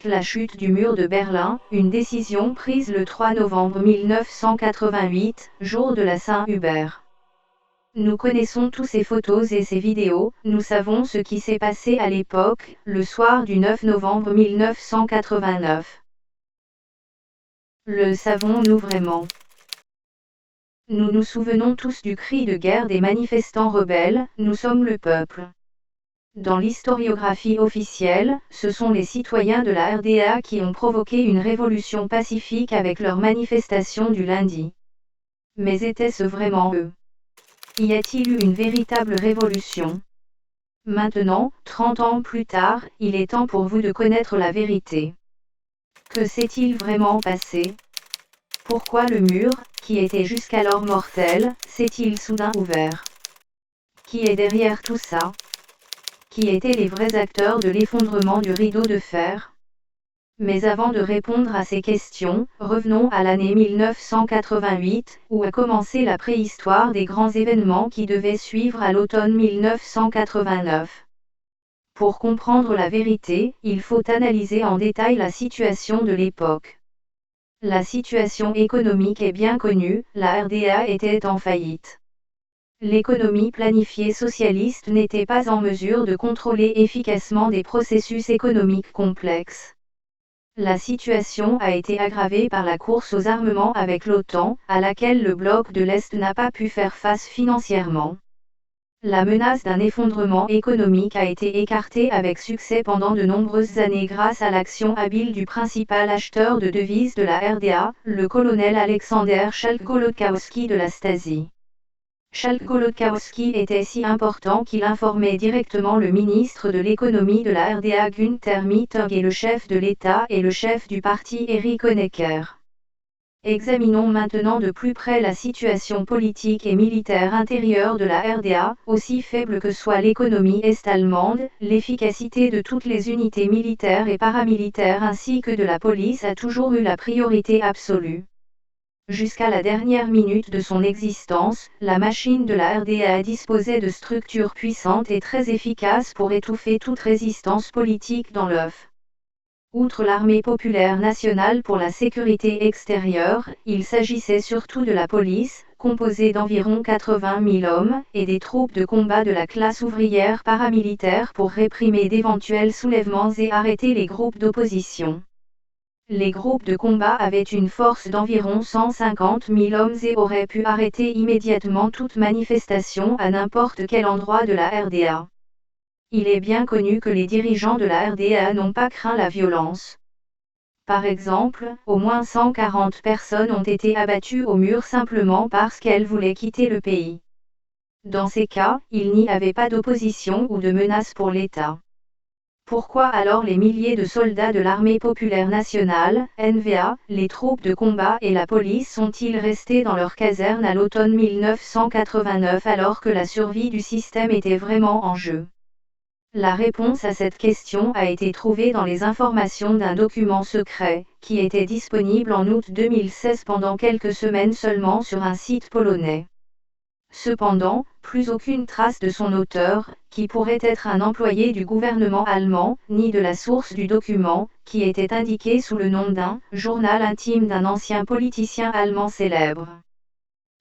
la chute du mur de Berlin, une décision prise le 3 novembre 1988, jour de la Saint-Hubert. Nous connaissons tous ces photos et ces vidéos, nous savons ce qui s'est passé à l'époque, le soir du 9 novembre 1989. Le savons-nous vraiment? Nous nous souvenons tous du cri de guerre des manifestants rebelles, nous sommes le peuple. Dans l'historiographie officielle, ce sont les citoyens de la RDA qui ont provoqué une révolution pacifique avec leurs manifestations du lundi. Mais était-ce vraiment eux? Y a-t-il eu une véritable révolution? Maintenant, 30 ans plus tard, il est temps pour vous de connaître la vérité. Que s'est-il vraiment passé? Pourquoi le mur, qui était jusqu'alors mortel, s'est-il soudain ouvert? Qui est derrière tout ça? Qui étaient les vrais acteurs de l'effondrement du rideau de fer? Mais avant de répondre à ces questions, revenons à l'année 1988, où a commencé la préhistoire des grands événements qui devaient suivre à l'automne 1989. Pour comprendre la vérité, il faut analyser en détail la situation de l'époque. La situation économique est bien connue, la RDA était en faillite. L'économie planifiée socialiste n'était pas en mesure de contrôler efficacement des processus économiques complexes. La situation a été aggravée par la course aux armements avec l'OTAN, à laquelle le bloc de l'Est n'a pas pu faire face financièrement. La menace d'un effondrement économique a été écartée avec succès pendant de nombreuses années grâce à l'action habile du principal acheteur de devises de la RDA, le colonel Alexander Chalk-Golodkowski de la Stasi. Chalk-Golodkowski était si important qu'il informait directement le ministre de l'économie de la RDA Günther Mittag et le chef de l'État et le chef du parti Erich Honecker. Examinons maintenant de plus près la situation politique et militaire intérieure de la RDA, aussi faible que soit l'économie est-allemande, l'efficacité de toutes les unités militaires et paramilitaires ainsi que de la police a toujours eu la priorité absolue. Jusqu'à la dernière minute de son existence, la machine de la RDA disposait de structures puissantes et très efficaces pour étouffer toute résistance politique dans l'œuf. Outre l'armée populaire nationale pour la sécurité extérieure, il s'agissait surtout de la police, composée d'environ 80 000 hommes, et des troupes de combat de la classe ouvrière paramilitaire pour réprimer d'éventuels soulèvements et arrêter les groupes d'opposition. Les groupes de combat avaient une force d'environ 150 000 hommes et auraient pu arrêter immédiatement toute manifestation à n'importe quel endroit de la RDA. Il est bien connu que les dirigeants de la RDA n'ont pas craint la violence. Par exemple, au moins 140 personnes ont été abattues au mur simplement parce qu'elles voulaient quitter le pays. Dans ces cas, il n'y avait pas d'opposition ou de menace pour l'État. Pourquoi alors les milliers de soldats de l'armée populaire nationale, NVA, les troupes de combat et la police sont-ils restés dans leurs casernes à l'automne 1989 alors que la survie du système était vraiment en jeu? La réponse à cette question a été trouvée dans les informations d'un document secret, qui était disponible en août 2016 pendant quelques semaines seulement sur un site polonais. Cependant, plus aucune trace de son auteur, qui pourrait être un employé du gouvernement allemand, ni de la source du document, qui était indiqué sous le nom d'un « journal intime d'un ancien politicien allemand célèbre ».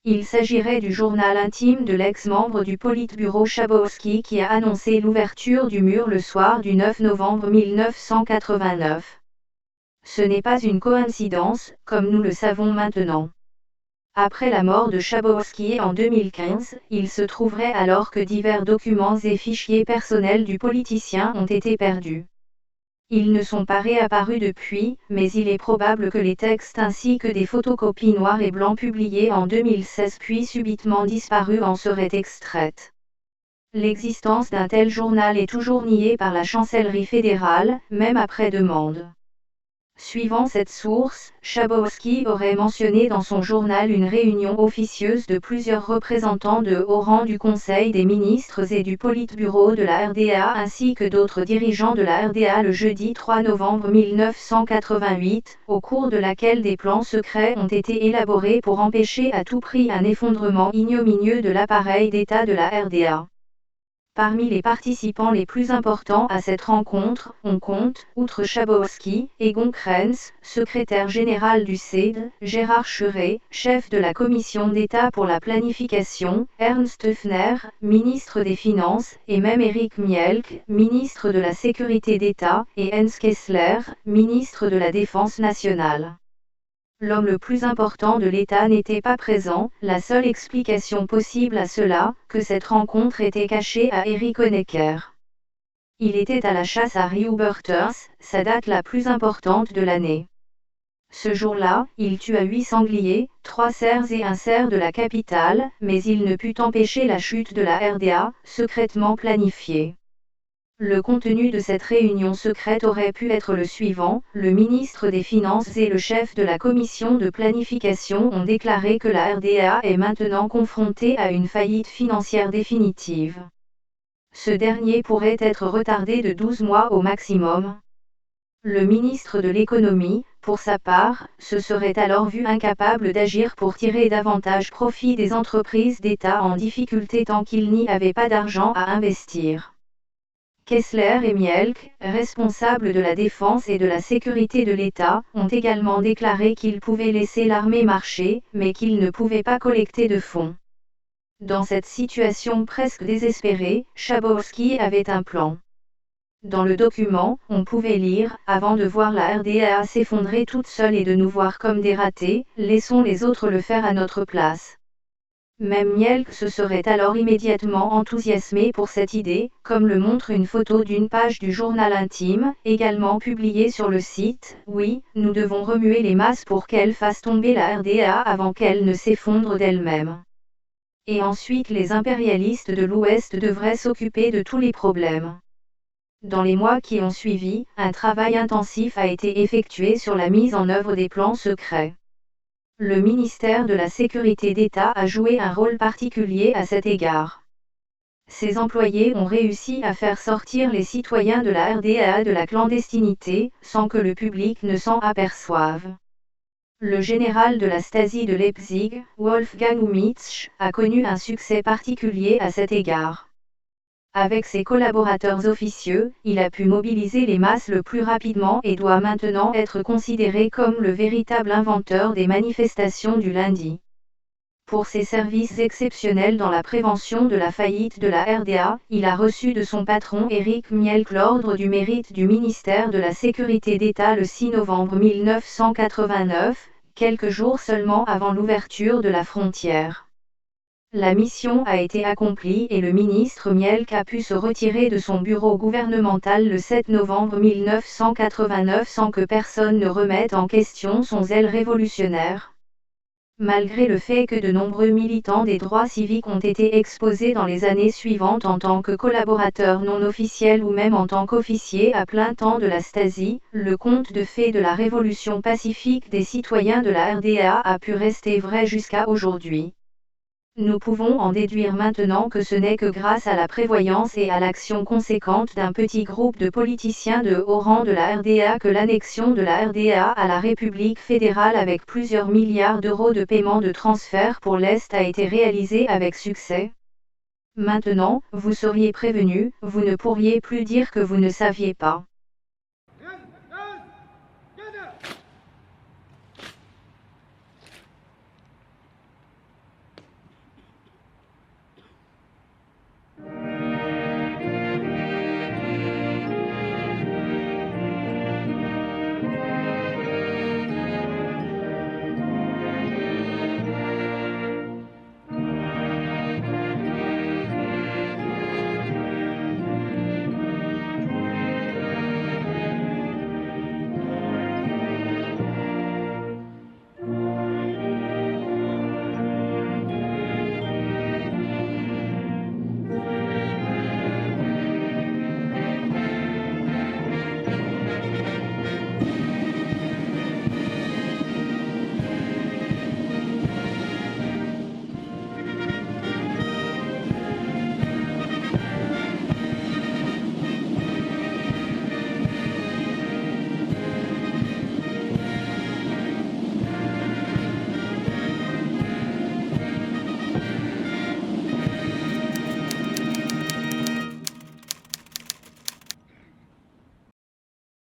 Il s'agirait du journal intime de l'ex-membre du Politburo Schabowski qui a annoncé l'ouverture du mur le soir du 9 novembre 1989. Ce n'est pas une coïncidence, comme nous le savons maintenant. Après la mort de Schabowski en 2015, il se trouverait alors que divers documents et fichiers personnels du politicien ont été perdus. Ils ne sont pas réapparus depuis, mais il est probable que les textes ainsi que des photocopies noir et blanc publiées en 2016 puis subitement disparues en seraient extraites. L'existence d'un tel journal est toujours niée par la chancellerie fédérale, même après demande. Suivant cette source, Schabowski aurait mentionné dans son journal une réunion officieuse de plusieurs représentants de haut rang du Conseil des ministres et du Politburo de la RDA ainsi que d'autres dirigeants de la RDA le jeudi 3 novembre 1988, au cours de laquelle des plans secrets ont été élaborés pour empêcher à tout prix un effondrement ignominieux de l'appareil d'État de la RDA. Parmi les participants les plus importants à cette rencontre, on compte, outre Schabowski, Egon Krenz, secrétaire général du CED, Gérard Scheuret, chef de la commission d'État pour la planification, Ernst Höfner, ministre des Finances, et même Eric Mielck, ministre de la Sécurité d'État, et Heinz Kessler, ministre de la Défense nationale. L'homme le plus important de l'État n'était pas présent, la seule explication possible à cela, que cette rencontre était cachée à Erich Honecker. Il était à la chasse à Rio-Burters, sa date la plus importante de l'année. Ce jour-là, il tua 8 sangliers, 3 cerfs et un cerf de la capitale, mais il ne put empêcher la chute de la RDA, secrètement planifiée. Le contenu de cette réunion secrète aurait pu être le suivant: le ministre des Finances et le chef de la commission de planification ont déclaré que la RDA est maintenant confrontée à une faillite financière définitive. Ce dernier pourrait être retardé de 12 mois au maximum. Le ministre de l'économie, pour sa part, se serait alors vu incapable d'agir pour tirer davantage profit des entreprises d'État en difficulté tant qu'il n'y avait pas d'argent à investir. Kessler et Mielck, responsables de la défense et de la sécurité de l'État, ont également déclaré qu'ils pouvaient laisser l'armée marcher, mais qu'ils ne pouvaient pas collecter de fonds. Dans cette situation presque désespérée, Schabowski avait un plan. Dans le document, on pouvait lire: avant de voir la RDA s'effondrer toute seule et de nous voir comme des ratés, laissons les autres le faire à notre place. Même Mielck se serait alors immédiatement enthousiasmé pour cette idée, comme le montre une photo d'une page du journal intime, également publiée sur le site. Oui, nous devons remuer les masses pour qu'elles fassent tomber la RDA avant qu'elle ne s'effondre d'elle-même. Et ensuite les impérialistes de l'Ouest devraient s'occuper de tous les problèmes. Dans les mois qui ont suivi, un travail intensif a été effectué sur la mise en œuvre des plans secrets. Le ministère de la Sécurité d'État a joué un rôle particulier à cet égard. Ses employés ont réussi à faire sortir les citoyens de la RDA de la clandestinité, sans que le public ne s'en aperçoive. Le général de la Stasi de Leipzig, Wolfgang Umitsch, a connu un succès particulier à cet égard. Avec ses collaborateurs officieux, il a pu mobiliser les masses le plus rapidement et doit maintenant être considéré comme le véritable inventeur des manifestations du lundi. Pour ses services exceptionnels dans la prévention de la faillite de la RDA, il a reçu de son patron Eric Mielck l'Ordre du Mérite du ministère de la Sécurité d'État le 6 novembre 1989, quelques jours seulement avant l'ouverture de la frontière. La mission a été accomplie et le ministre Mielck a pu se retirer de son bureau gouvernemental le 7 novembre 1989 sans que personne ne remette en question son zèle révolutionnaire. Malgré le fait que de nombreux militants des droits civiques ont été exposés dans les années suivantes en tant que collaborateurs non officiels ou même en tant qu'officiers à plein temps de la Stasi, le conte de fées de la révolution pacifique des citoyens de la RDA a pu rester vrai jusqu'à aujourd'hui. Nous pouvons en déduire maintenant que ce n'est que grâce à la prévoyance et à l'action conséquente d'un petit groupe de politiciens de haut rang de la RDA que l'annexion de la RDA à la République fédérale avec plusieurs milliards d'euros de paiement de transfert pour l'Est a été réalisée avec succès. Maintenant, vous seriez prévenus, vous ne pourriez plus dire que vous ne saviez pas.